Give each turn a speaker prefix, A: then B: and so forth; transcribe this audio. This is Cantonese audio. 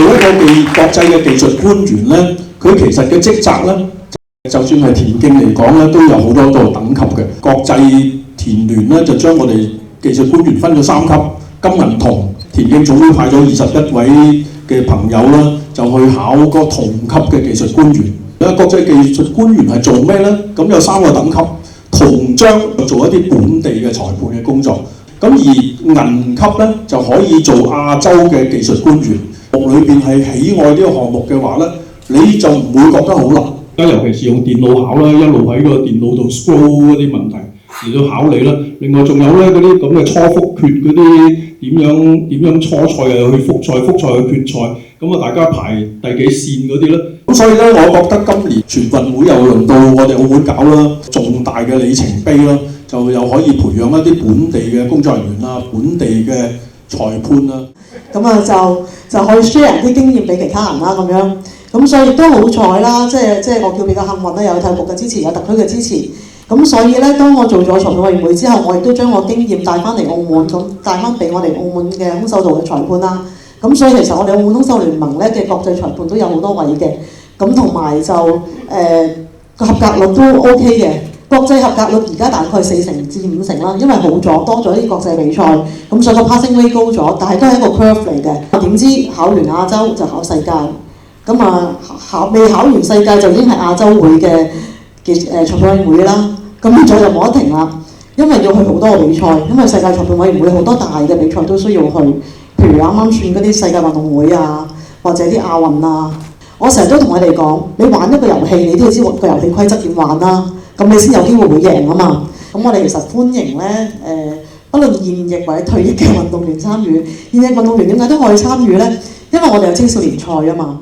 A: 一個國際嘅技術官員咧，佢其實嘅職責咧，就算係田徑嚟講咧，都有好多個等級嘅。國際田聯咧就將我哋技術官員分咗3級，金銀銅。田徑總會派咗21位嘅朋友啦，就去考個銅級嘅技術官員。國際技術官員係做咩咧？咁有3個等級，銅章做一啲本地嘅裁判嘅工作。咁而銀級咧就可以做亞洲嘅技術官員。裏邊係喜愛呢個項目嘅話咧，你就唔會覺得好難。尤其是用電腦考啦，一路喺個電腦度 scroll 嗰啲問題嚟到考你啦。另外仲有咧嗰啲咁嘅初複決嗰啲點樣初賽又去複賽，複賽去決賽，咁大家排第幾線嗰啲咧。咁所以咧，我覺得今年全運會又輪到我哋澳門搞啦，重大嘅里程碑啦，就又可以培養一啲本地嘅工作人員啦，本地嘅裁判啦。咁就可以 share 啲經驗俾其他人啦，咁樣。咁所以亦都好彩啦，即係我叫比較幸運啦，有體育局嘅支持，有特區嘅支持。咁所以咧，當我做咗裁判委員會之後，我亦都將我經驗帶翻嚟澳門，咁帶翻俾我哋澳門嘅空手道嘅裁判啦。咁所以其實我哋澳門空手聯盟咧嘅國際裁判都有好多位嘅，咁同埋就個合格率都 OK 嘅。國際合格率而家大概4成至5成啦，因為好咗多咗啲國際比賽，咁所以個 passing rate 高咗，但係都係一個 curve 嚟嘅。點知考完亞洲就考世界，咁未考完世界就已經係亞洲會嘅裁判委員會啦。咁再就冇得停啦，因為要去好多個比賽，因為世界裁判委員會好多大嘅比賽都需要去，譬如啱啱選嗰啲世界運動會啊，或者啲亞運啊。我成日都同佢哋講，你玩一個遊戲，你都要知個遊戲規則點玩啦，咁你先有機會會贏啊嘛。咁我哋其實歡迎咧不論現役或者退役嘅運動員參與。現役運動員點解都可以參與咧？因為我哋有青少年賽啊嘛。